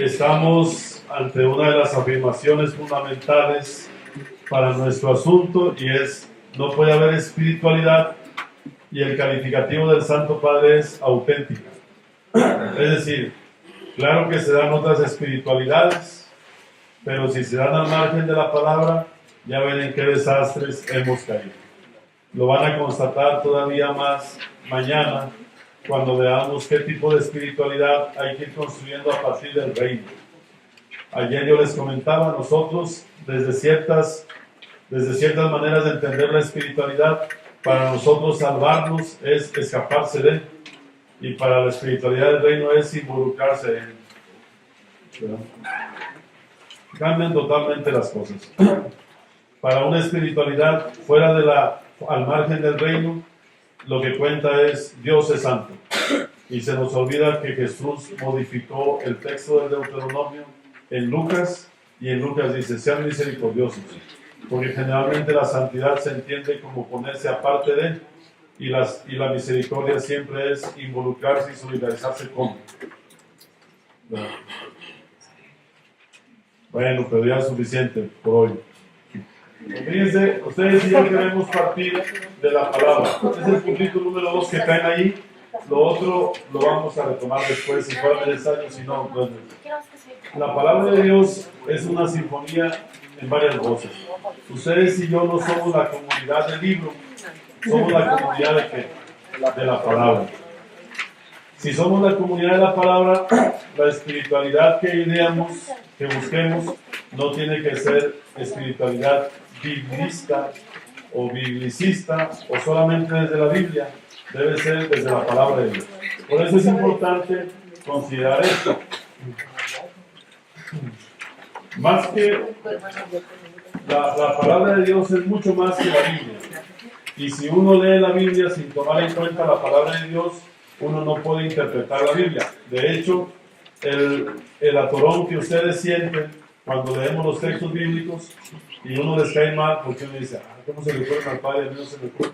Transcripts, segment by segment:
Estamos ante una de las afirmaciones fundamentales para nuestro asunto y es: no puede haber espiritualidad y el calificativo del Santo Padre es auténtica. Es decir, claro que se dan otras espiritualidades, pero si se dan al margen de la palabra, ya ven en qué desastres hemos caído. Lo van a constatar todavía más mañana, cuando veamos qué tipo de espiritualidad hay que ir construyendo a partir del reino. Ayer yo les comentaba, nosotros desde ciertas maneras de entender la espiritualidad, para nosotros salvarnos es escaparse de él, y para la espiritualidad del reino es involucrarse en él. Cambian totalmente las cosas. Para una espiritualidad fuera al margen del reino, lo que cuenta es Dios es santo. Y se nos olvida que Jesús modificó el texto del Deuteronomio en Lucas, y en Lucas dice: sean misericordiosos, porque generalmente la santidad se entiende como ponerse aparte de él, y la misericordia siempre es involucrarse y solidarizarse con. Bueno, pero ya es suficiente por hoy. Fíjense, ustedes y yo queremos partir de la palabra. Este es el puntito número 2 que caen ahí. Lo otro lo vamos a retomar después, si fuera necesario, si no, no es necesario. La palabra de Dios es una sinfonía en varias voces. Ustedes y yo no somos la comunidad del libro, somos la comunidad de ¿qué? De la palabra. Si somos la comunidad de la palabra, la espiritualidad que ideamos, que busquemos, no tiene que ser espiritualidad biblista o biblicista o solamente desde la Biblia, debe ser desde la palabra de Dios. Por eso es importante considerar esto. Más que la palabra de Dios es mucho más que la Biblia. Y si uno lee la Biblia sin tomar en cuenta la palabra de Dios, uno no puede interpretar la Biblia. De hecho, el atorón que ustedes sienten cuando leemos los textos bíblicos y uno les cae mal porque uno dice: ¿cómo se le ocurre al Padre? A mí no se me ocurre.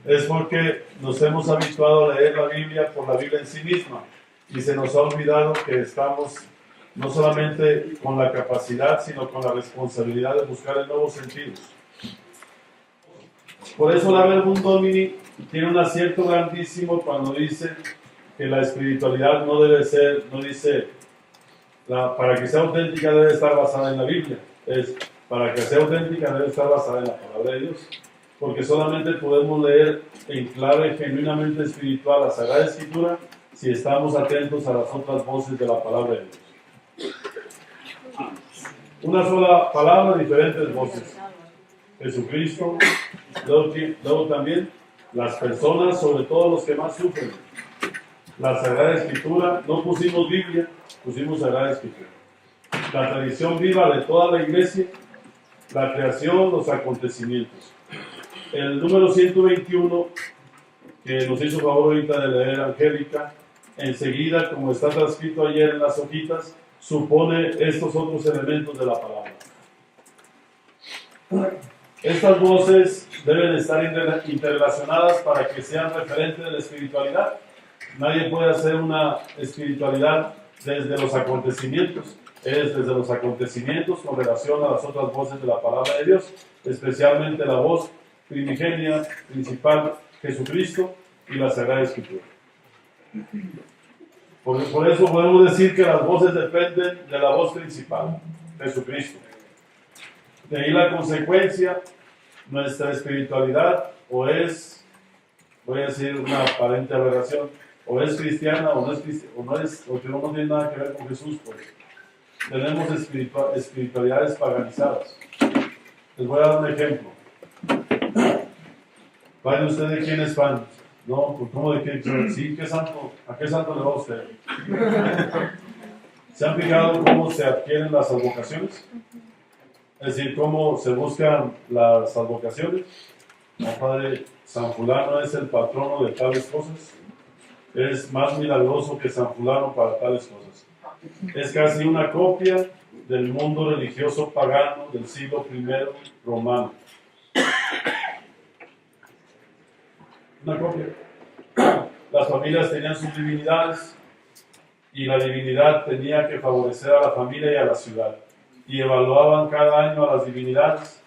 Es porque nos hemos habituado a leer la Biblia por la Biblia en sí misma y se nos ha olvidado que estamos no solamente con la capacidad, sino con la responsabilidad de buscar en nuevos sentidos. Por eso la Verbum Domini tiene un acierto grandísimo cuando dice que la espiritualidad no debe ser, no dice, para que sea auténtica debe estar basada en la Biblia. Para que sea auténtica debe estar basada en la palabra de Dios. Porque solamente podemos leer en clave genuinamente espiritual la Sagrada Escritura si estamos atentos a las otras voces de la palabra de Dios. Una sola palabra, diferentes voces. Jesucristo, luego también las personas, sobre todo los que más sufren. La Sagrada Escritura, no pusimos Biblia, pusimos Sagrada Escritura. La tradición viva de toda la iglesia, la creación, los acontecimientos. El número 121, que nos hizo favor ahorita de leer Angélica, enseguida, como está transcrito ayer en las hojitas, supone estos otros elementos de la palabra. Estas voces deben estar interrelacionadas para que sean referentes de la espiritualidad. Nadie puede hacer una espiritualidad desde los acontecimientos. Es desde los acontecimientos con relación a las otras voces de la palabra de Dios, especialmente la voz primigenia, principal, Jesucristo, y la Sagrada Escritura. Por eso podemos decir que las voces dependen de la voz principal, Jesucristo. De ahí la consecuencia, nuestra espiritualidad o es, voy a decir una aparente aberración, o es cristiana o no es cristiana, porque no tiene nada que ver con Jesús, pues. Tenemos espiritualidades paganizadas. Les voy a dar un ejemplo. ¿Vale usted de quién es fan? No, ¿cómo de quién? Sí, ¿qué santo? ¿A qué santo le va usted? ¿Se han fijado cómo se adquieren las advocaciones? Es decir, cómo se buscan las advocaciones. No, padre, San Fulano es el patrono de tales cosas. Es más milagroso que San Fulano para tales cosas. Es casi una copia del mundo religioso pagano del siglo I romano. Una copia. Las familias tenían sus divinidades y la divinidad tenía que favorecer a la familia y a la ciudad. Y evaluaban cada año a las divinidades.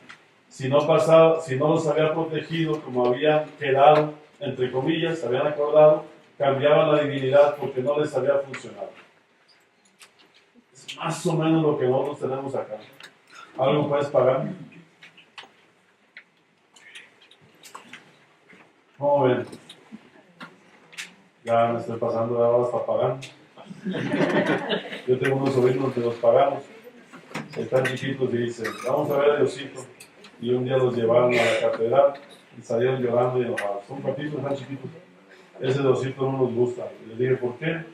Si no los había protegido como habían quedado, entre comillas, habían acordado, cambiaban la divinidad porque no les había funcionado. Es más o menos lo que nosotros tenemos acá. ¿Algo puedes pagar? ¿Cómo ven? Ya me estoy pasando de horas para pagar. Yo tengo unos sobrinos que los pagamos. Están chiquitos y dicen, vamos a ver a Diosito. Y un día los llevaron a la catedral y salieron llorando y enojados. Son patitos, están chiquitos. Ese Diosito no nos gusta. Y les dije, ¿por qué?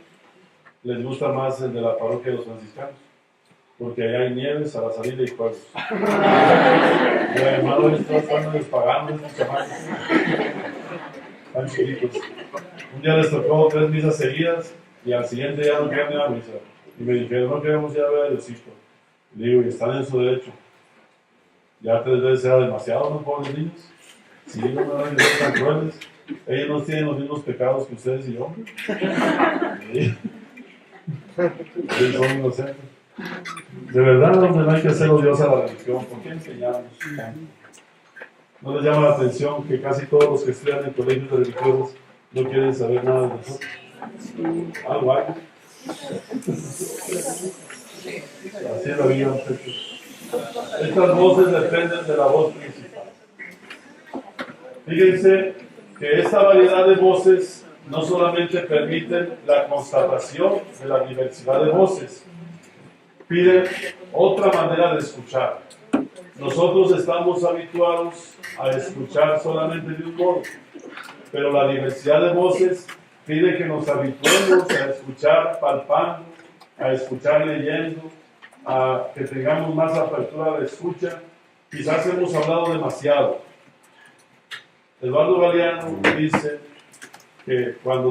Les gusta más el de la parroquia de los franciscanos. Porque allá hay nieves a la salida y juegos. Y hermano, están despagando estos chamacos. Están chiquitos. Un día les tocó 3 misas seguidas y al siguiente día no querían ir a misa. Y me dijeron, no queremos ir a ver a Diosito. Le digo, y están en su derecho. Ya 3 veces era demasiado, ¿no, pobres niños? Sí, no me van a ser tan crueles. Ellos no tienen los mismos pecados que ustedes y yo. Sí. Ellos son inocentes. De verdad, donde no hay que hacer Dios a la religión, ¿por qué enseñamos? ¿No les llama la atención que casi todos los que estudian en colegios religiosos no quieren saber nada de nosotros? Algo hay. Así es la vida, muchachos. Estas voces dependen de la voz principal. Fíjense que esta variedad de voces no solamente permiten la constatación de la diversidad de voces, piden otra manera de escuchar. Nosotros estamos habituados a escuchar solamente de un modo, pero la diversidad de voces pide que nos habituemos a escuchar palpando, a escuchar leyendo, a que tengamos más apertura de escucha. Quizás hemos hablado demasiado. Eduardo Galeano dice que cuando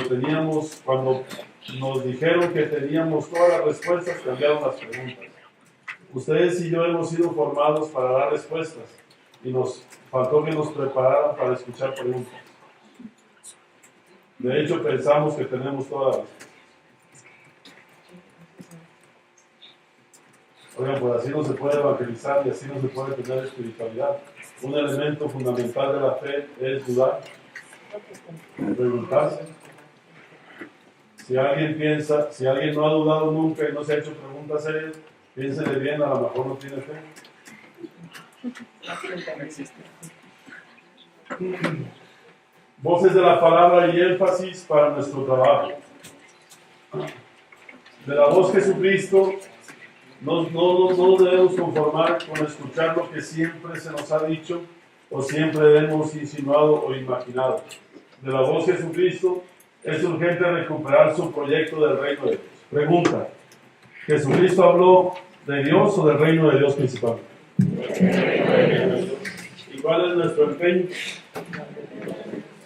nos dijeron que teníamos todas las respuestas, cambiaron las preguntas. Ustedes y yo hemos sido formados para dar respuestas y nos faltó que nos prepararan para escuchar preguntas. De hecho, pensamos que tenemos todas las respuestas. Oigan, pues así no se puede evangelizar y así no se puede tener espiritualidad. Un elemento fundamental de la fe es dudar, preguntarse. Si alguien no ha dudado nunca y no se ha hecho preguntas serias, piénsele bien, a lo mejor no tiene fe. Voces de la palabra y énfasis para nuestro trabajo. De la voz Jesucristo, no nos debemos conformar con escuchar lo que siempre se nos ha dicho o siempre hemos insinuado o imaginado. De la voz Jesucristo, es urgente recuperar su proyecto del reino de Dios. Pregunta, ¿Jesucristo habló de Dios o del reino de Dios principalmente? ¿Y cuál es nuestro empeño?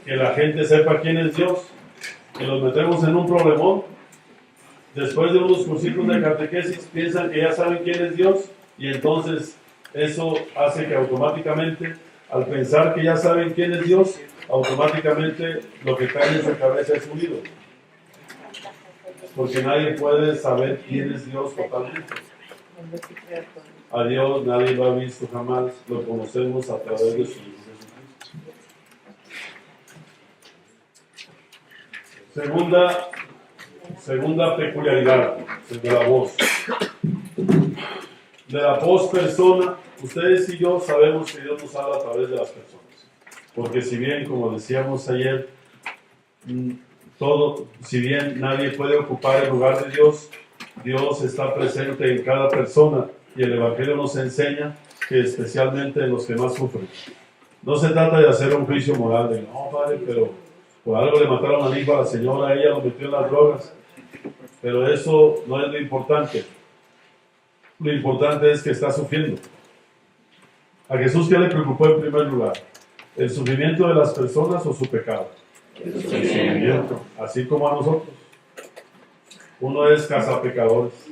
Que la gente sepa quién es Dios, que los metemos en un problemón. Después de unos cursitos de catequesis piensan que ya saben quién es Dios y entonces eso hace que automáticamente, al pensar que ya saben quién es Dios, automáticamente lo que cae en su cabeza es un ídolo. Porque nadie puede saber quién es Dios totalmente. A Dios nadie lo ha visto jamás, lo conocemos a través de su Hijo Jesucristo. Segunda peculiaridad de la voz. De la voz persona, ustedes y yo sabemos que Dios nos habla a través de las personas. Porque si bien, como decíamos ayer, si bien nadie puede ocupar el lugar de Dios, Dios está presente en cada persona y el Evangelio nos enseña que especialmente en los que más sufren. No se trata de hacer un juicio moral de, no, padre, pero por algo le mataron al hijo a la señora, ella lo metió en las drogas. Pero eso no es lo importante. Lo importante es que está sufriendo. A Jesús, ¿qué le preocupó en primer lugar? ¿El sufrimiento de las personas o su pecado? El sufrimiento, así como a nosotros. Uno es cazapecadores.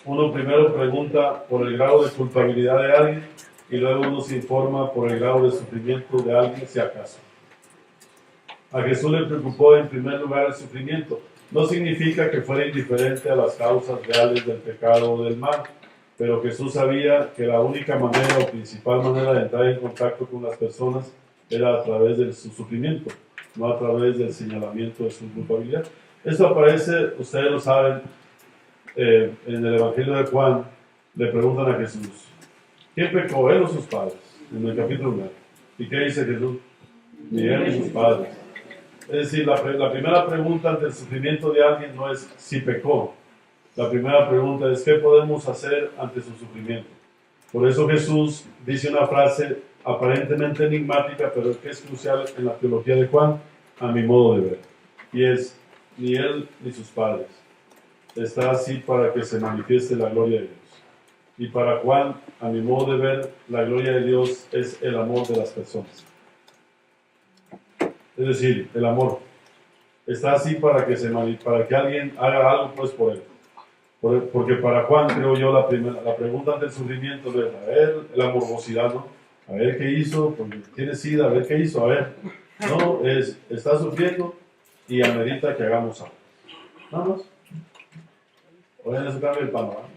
Uno primero pregunta por el grado de culpabilidad de alguien y luego uno se informa por el grado de sufrimiento de alguien, si acaso. A Jesús le preocupó en primer lugar el sufrimiento. no significa que fuera indiferente a las causas reales del pecado o del mal, pero Jesús sabía que la única manera o principal manera de entrar en contacto con las personas era a través de su sufrimiento, no a través del señalamiento de su culpabilidad. Esto aparece, ustedes lo saben, en el Evangelio de Juan. Le preguntan a Jesús, ¿quién pecó, él o sus padres? En el capítulo 1. ¿Y qué dice Jesús? Ni él ni sus padres. Es decir, la primera pregunta ante el sufrimiento de alguien no es si pecó. La primera pregunta es ¿qué podemos hacer ante su sufrimiento? Por eso Jesús dice una frase aparentemente enigmática, pero que es crucial en la teología de Juan, a mi modo de ver. Y es, ni él ni sus padres. Está así para que se manifieste la gloria de Dios. Y para Juan, a mi modo de ver, la gloria de Dios es el amor de las personas. Es decir, el amor. Está así para que alguien haga algo pues por él. Porque para Juan, creo yo, la pregunta ante el sufrimiento es, a ver, la morbosidad, ¿no? A ver qué hizo, porque tiene sida, a ver qué hizo, a ver. No, está sufriendo y amerita que hagamos algo. Nada más. Oigan, eso cambia el panorama.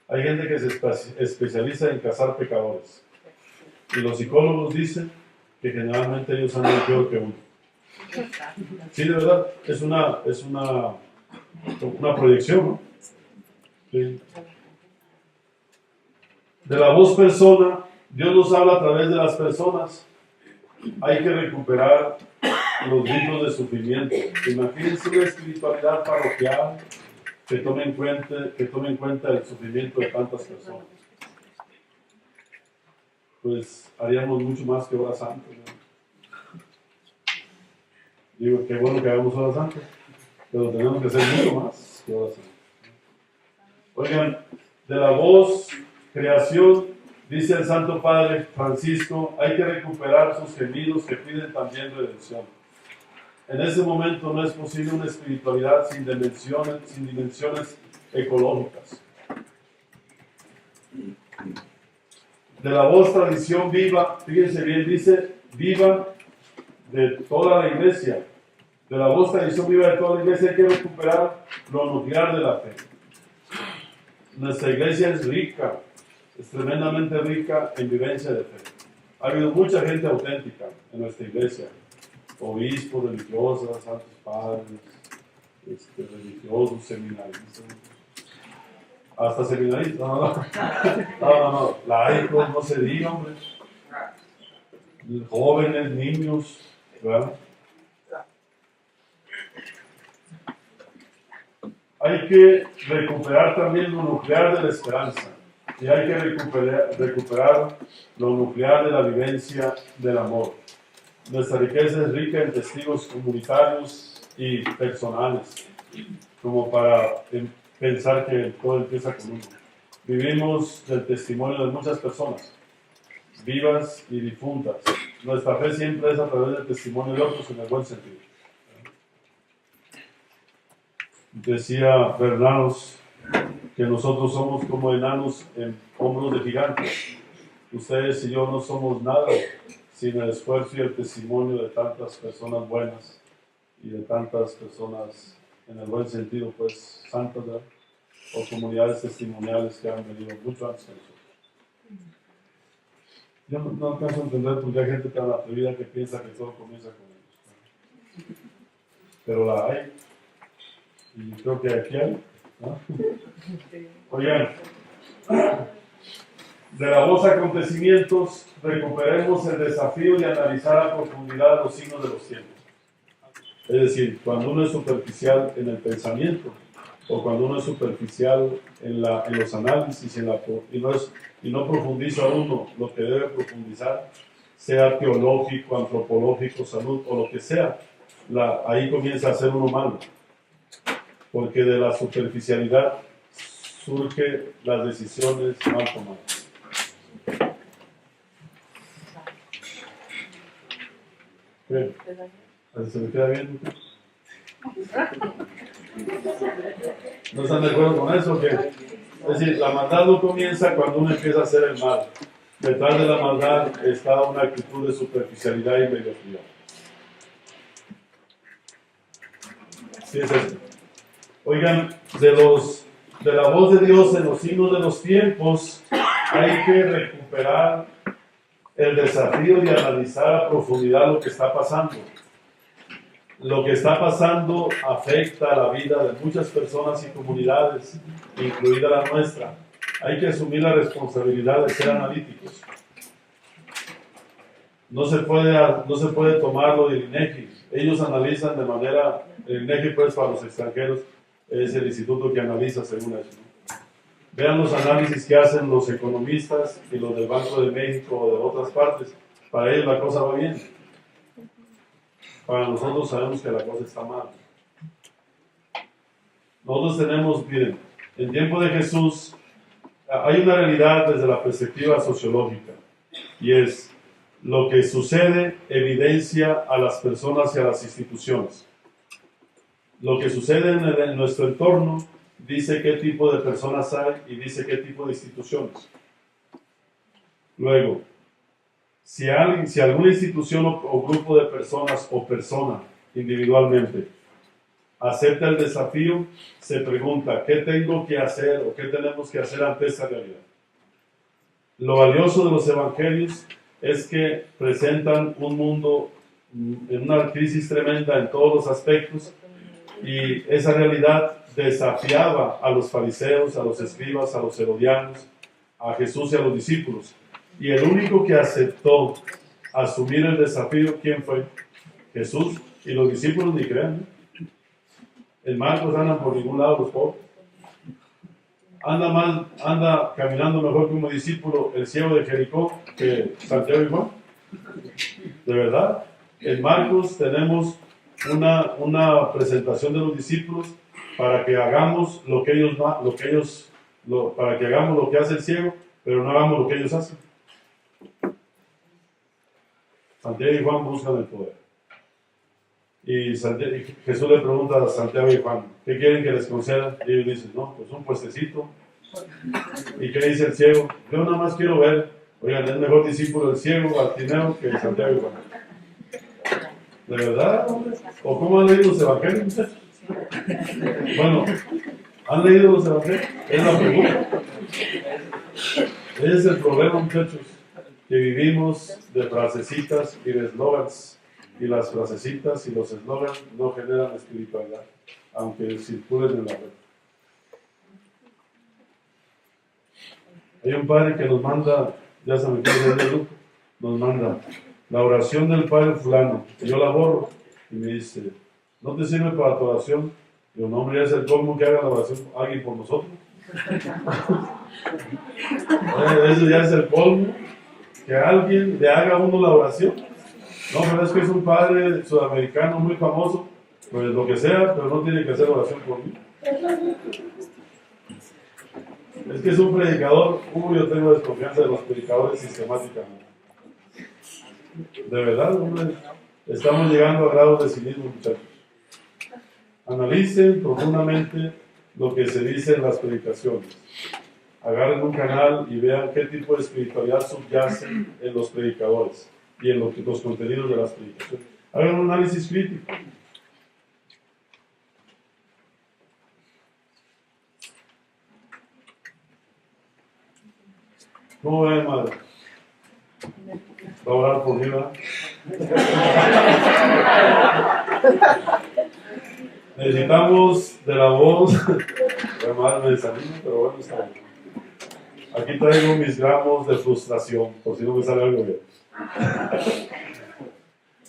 Hay gente que se especializa en cazar pecadores. Y los psicólogos dicen que generalmente ellos andan peor que uno. Sí, de verdad, es una proyección, ¿no? Sí. De la voz persona, Dios nos habla a través de las personas. Hay que recuperar los libros de sufrimiento. Imagínense una espiritualidad parroquial que tome en cuenta el sufrimiento de tantas personas. Pues haríamos mucho más que horas antes, ¿no? Digo, qué bueno que hagamos horas antes, pero tenemos que hacer mucho más que horas antes. Oigan, de la voz, creación, dice el Santo Padre Francisco, hay que recuperar sus gemidos que piden también redención. En ese momento no es posible una espiritualidad sin dimensiones ecológicas. De la voz tradición viva, fíjense bien, dice viva de toda la iglesia. De la voz tradición viva de toda la iglesia hay que recuperar lo nuclear de la fe. Nuestra iglesia es rica, es tremendamente rica en vivencia de fe. Ha habido mucha gente auténtica en nuestra iglesia. Obispos, religiosas, santos padres, religiosos, seminaristas, hasta seminaristas, no, laicos, no se diga, hombre, jóvenes, niños, ¿verdad? Hay que recuperar también lo nuclear de la esperanza, y hay que recuperar lo nuclear de la vivencia del amor. Nuestra riqueza es rica en testigos comunitarios y personales, como para pensar que todo empieza con uno. Vivimos del testimonio de muchas personas, vivas y difuntas. Nuestra fe siempre es a través del testimonio de otros en el buen sentido. Decía Bernanos que nosotros somos como enanos en hombros de gigantes. Ustedes y yo no somos nada sin el esfuerzo y el testimonio de tantas personas buenas y de tantas personas, en el buen sentido, pues, santas, ¿verdad? O comunidades testimoniales que han venido mucho antes que nosotros. Yo no alcanzo a entender por qué hay gente tan atrevida que piensa que todo comienza con ellos, ¿no? Pero la hay, y creo que aquí hay, ¿no? Oigan, de la voz acontecimientos, recuperemos el desafío de analizar a profundidad los signos de los tiempos. Es decir, cuando uno es superficial en el pensamiento, o cuando uno es superficial en los análisis y no profundiza uno lo que debe profundizar, sea teológico, antropológico, salud o lo que sea, ahí comienza a ser uno malo. Porque de la superficialidad surgen las decisiones mal tomadas. ¿Qué? ¿Se me queda bien? ¿No están de acuerdo con eso? ¿Qué? Es decir, la maldad no comienza cuando uno empieza a hacer el mal. Detrás de la maldad está una actitud de superficialidad y mediocridad. Sí, es eso. Oigan, de la voz de Dios en los signos de los tiempos, hay que recuperar el desafío de analizar a profundidad lo que está pasando. Lo que está pasando afecta la vida de muchas personas y comunidades, incluida la nuestra. Hay que asumir la responsabilidad de ser analíticos. No se puede tomarlo del INEGI. Ellos analizan de manera, el INEGI pues para los extranjeros es el instituto que analiza según eso, ¿no? Vean los análisis que hacen los economistas y los del Banco de México o de otras partes. Para ellos la cosa va bien. Para nosotros sabemos que la cosa está mal. Nosotros tenemos, miren, en tiempo de Jesús hay una realidad desde la perspectiva sociológica, y es lo que sucede evidencia a las personas y a las instituciones. Lo que sucede en nuestro entorno dice qué tipo de personas hay y dice qué tipo de instituciones. Luego, si alguna institución o grupo de personas o persona individualmente acepta el desafío, se pregunta ¿qué tengo que hacer o qué tenemos que hacer ante esta realidad? Lo valioso de los evangelios es que presentan un mundo en una crisis tremenda en todos los aspectos, y esa realidad desafiaba a los fariseos, a los escribas, a los herodianos, a Jesús y a los discípulos. Y el único que aceptó asumir el desafío, ¿quién fue? Jesús. Y los discípulos ni crean, ¿no? En Marcos andan por ningún lado los pobres. Anda caminando mejor que un discípulo el ciego de Jericó que Santiago y Juan. De verdad. En Marcos tenemos una presentación de los discípulos para que hagamos para que hagamos lo que hace el ciego, pero no hagamos lo que ellos hacen. Santiago y Juan buscan el poder. Y Jesús le pregunta a Santiago y Juan, ¿qué quieren que les conceda? Y ellos dicen, no, pues un puestecito. ¿Y qué dice el ciego? Yo nada más quiero ver. Oigan, es mejor discípulo el ciego Bartimeo que Santiago y Juan. ¿De verdad? ¿O cómo han leído los evangelios, muchachos? Bueno, ¿han leído los evangelios? Es la pregunta. Ese es el problema, muchachos, que vivimos de frasecitas y de eslogans. Y las frasecitas y los eslogans no generan espiritualidad, aunque circulen en la red. Hay un padre que nos manda, ya se me queda el grupo, nos manda la oración del padre fulano, y yo la borro, y me dice, ¿no te sirve para tu oración? Digo, no, hombre, ya es el colmo que haga la oración alguien por nosotros. Eso ya es el colmo, que alguien le haga a uno la oración. No, pero es que es un padre sudamericano muy famoso, pues lo que sea, pero no tiene que hacer oración por mí. Es que es un predicador, yo tengo desconfianza de los predicadores sistemáticamente. De verdad, hombre, estamos llegando a grados de cinismo, muchachos. Analicen profundamente lo que se dice en las predicaciones. Agarren un canal y vean qué tipo de espiritualidad subyace en los predicadores y en los contenidos de las predicaciones. Hagan un análisis crítico. ¿Cómo ven, madre? ¿Va a orar por mí, verdad? Necesitamos de la voz. Además me desanimo, pero bueno, está bien. Aquí traigo mis gramos de frustración, por si no me sale algo bien.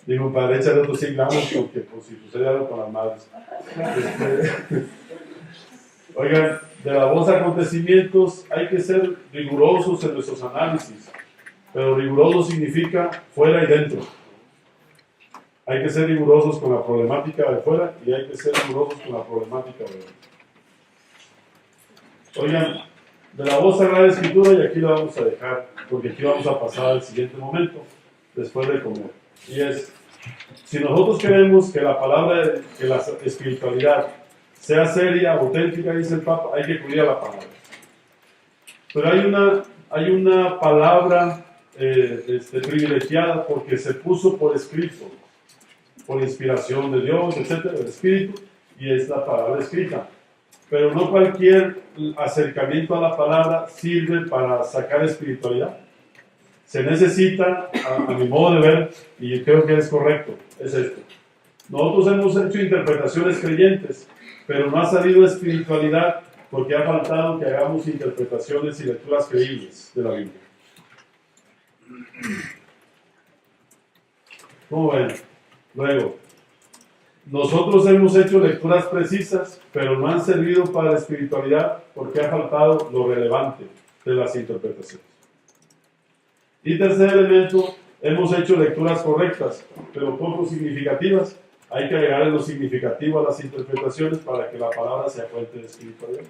Digo, padre, échale otros 100 gramos porque por si sucede algo con las madres. Oigan, de la voz de acontecimientos hay que ser rigurosos en nuestros análisis, pero riguroso significa fuera y dentro. Hay que ser rigurosos con la problemática de fuera y hay que ser rigurosos con la problemática de dentro. Oigan, de la voz Sagrada Escritura, y aquí la vamos a dejar, porque aquí vamos a pasar al siguiente momento, después de comer. Y es, si nosotros queremos que la palabra, que la espiritualidad sea seria, auténtica, dice el Papa, hay que cuidar la palabra. Pero hay una palabra privilegiada porque se puso por escrito, por inspiración de Dios, etcétera, del Espíritu, y es la palabra escrita. Pero no cualquier acercamiento a la palabra sirve para sacar espiritualidad. Se necesita, a mi modo de ver, y creo que es correcto, es esto. Nosotros hemos hecho interpretaciones creyentes, pero no ha salido espiritualidad porque ha faltado que hagamos interpretaciones y lecturas creíbles de la Biblia. ¿Cómo ven? Luego, nosotros hemos hecho lecturas precisas, pero no han servido para la espiritualidad porque ha faltado lo relevante de las interpretaciones. Y tercer elemento, hemos hecho lecturas correctas, pero poco significativas. Hay que agregarle lo significativo a las interpretaciones para que la palabra sea fuente de espiritualidad.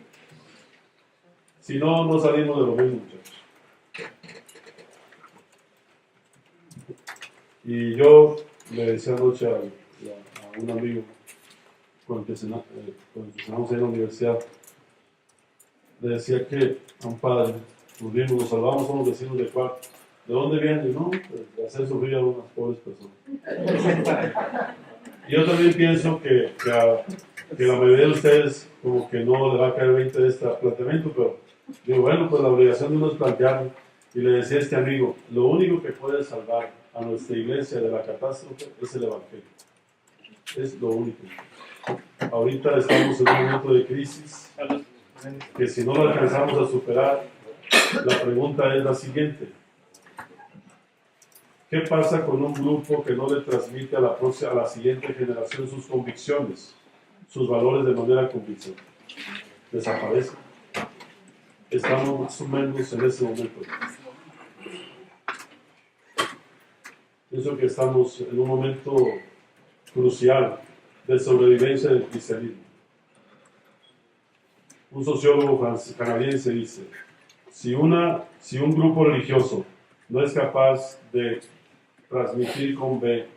Si no, no salimos de lo mismo, muchachos. Y yo le decía anoche a un amigo con el que cenamos en la universidad, le decía que a un padre, nos salvamos, somos vecinos de cuarto. ¿De dónde viene? No, pues de hacer sufrir a unas pobres personas. Yo también pienso que la mayoría de ustedes como que no le va a caer 20 de este planteamiento, pero digo, bueno, pues la obligación de uno es plantearlo. Y le decía a este amigo, lo único que puede salvar a nuestra iglesia de la catástrofe es el Evangelio. Es lo único. Ahorita estamos en un momento de crisis que si no lo alcanzamos a superar, la pregunta es la siguiente. ¿Qué pasa con un grupo que no le transmite a la siguiente generación sus convicciones, sus valores de manera convincente? Desaparece. Estamos más o menos en ese momento. Pienso que estamos en un momento crucial de sobrevivencia del cristianismo. Un sociólogo canadiense dice, si un grupo religioso no es capaz de transmitir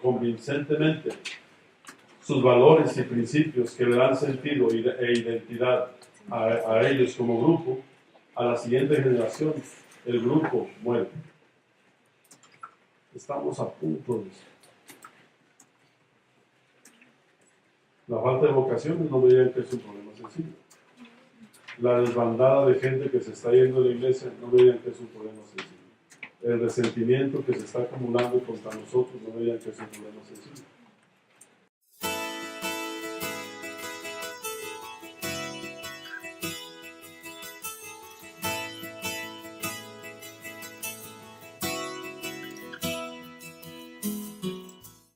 convincentemente sus valores y principios que le dan sentido e identidad a ellos como grupo, a la siguiente generación, el grupo muere. Estamos a punto de eso. La falta de vocaciones no me digan que es un problema sencillo. La desbandada de gente que se está yendo de la iglesia no me digan que es un problema sencillo. El resentimiento que se está acumulando contra nosotros no me digan que es un problema sencillo.